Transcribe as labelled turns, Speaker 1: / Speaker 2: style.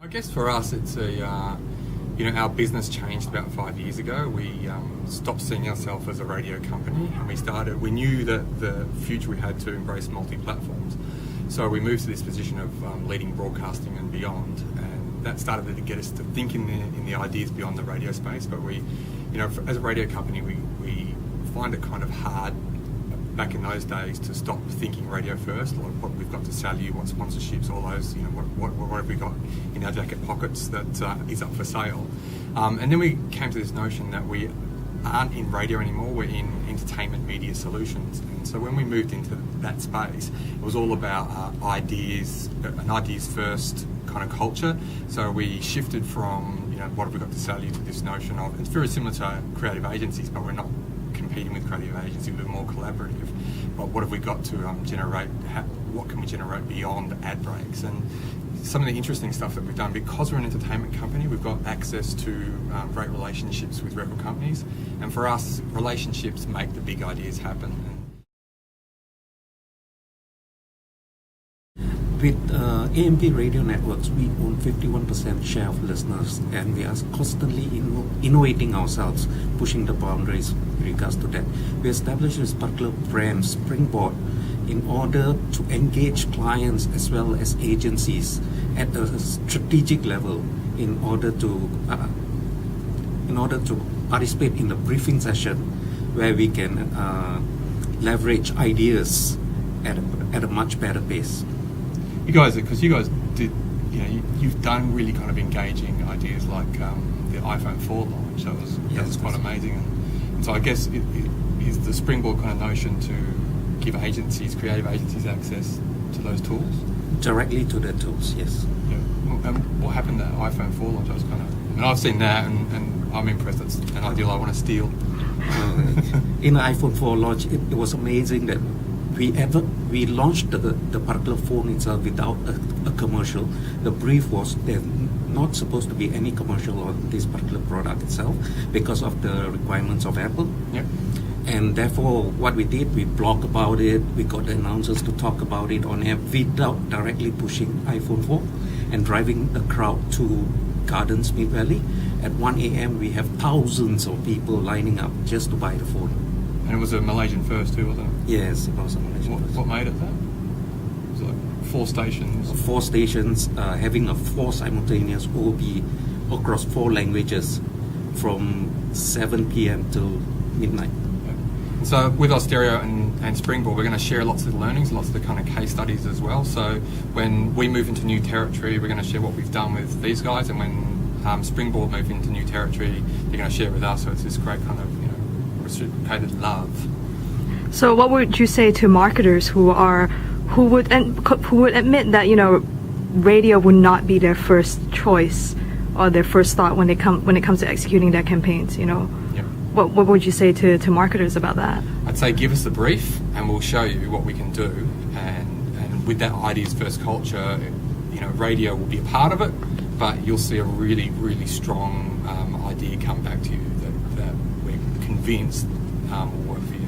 Speaker 1: I guess for us, it's our business changed about 5 years ago. We stopped seeing ourselves as a radio company, and we knew that the future we had to embrace multi-platforms. So we moved to this position of leading broadcasting and beyond, and that started to get us to think in the ideas beyond the radio space. But we, as a radio company, we find it kind of hard back in those days to stop thinking radio first, like what we've got to sell you, what sponsorships, all those, what have we got in our jacket pockets that is up for sale. And then we came to this notion that we aren't in radio anymore, we're in entertainment media solutions. And so when we moved into that space, it was all about ideas, an ideas first kind of culture. So we shifted from, what have we got to sell you, to this notion of, it's very similar to creative agencies, but we're not competing with creative agencies, we're more collaborative. But what have we got to generate? What can we generate beyond ad breaks? And some of the interesting stuff that we've done, because we're an entertainment company, we've got access to great relationships with record companies, and for us, relationships make the big ideas happen.
Speaker 2: With AMP radio networks, we own 51% share of listeners, and we are constantly innovating ourselves, pushing the boundaries with regards to that. We established this particular brand, Springboard, in order to engage clients as well as agencies at a strategic level in order to participate in the briefing session where we can leverage ideas at a much better pace.
Speaker 1: You guys did, you've done really kind of engaging ideas like the iPhone 4 launch. That was quite amazing. And so I guess it is the Springboard kind of notion to give creative agencies access to those tools? Directly
Speaker 2: to the tools, yes.
Speaker 1: Yeah. And what happened at iPhone 4 launch? I've seen that and I'm impressed. That's an ideal I want to steal.
Speaker 2: In the iPhone 4 launch, it was amazing that we launched the particular phone itself without a commercial. The brief was there's not supposed to be any commercial on this particular product itself because of the requirements of Apple.
Speaker 1: Yep.
Speaker 2: And therefore, what we did, we blog about it, we got the announcers to talk about it on air without directly pushing iPhone 4 and driving the crowd to Gardens Mid Valley. At 1 a.m. we have thousands of people lining up just to buy the phone.
Speaker 1: And it was a Malaysian first too, wasn't it?
Speaker 2: Yes, it was a Malaysian first.
Speaker 1: What made it that? It was like 4 stations?
Speaker 2: 4 stations, having a 4 simultaneous OB across 4 languages from 7 p.m. till midnight.
Speaker 1: And so with Austereo and Springboard, we're going to share lots of the learnings, lots of the kind of case studies as well. So when we move into new territory, we're going to share what we've done with these guys, and when Springboard move into new territory, they're going to share with us. So it's this great kind of reciprocated love.
Speaker 3: So what would you say to marketers who would admit that radio would not be their first choice or their first thought when it comes to executing their campaigns?
Speaker 1: Yep.
Speaker 3: What would you say to marketers about that?
Speaker 1: I'd say give us the brief and we'll show you what we can do, and with that ideas first culture, radio will be a part of it, but you'll see a really, really strong idea come back to you that we're convinced will work for you.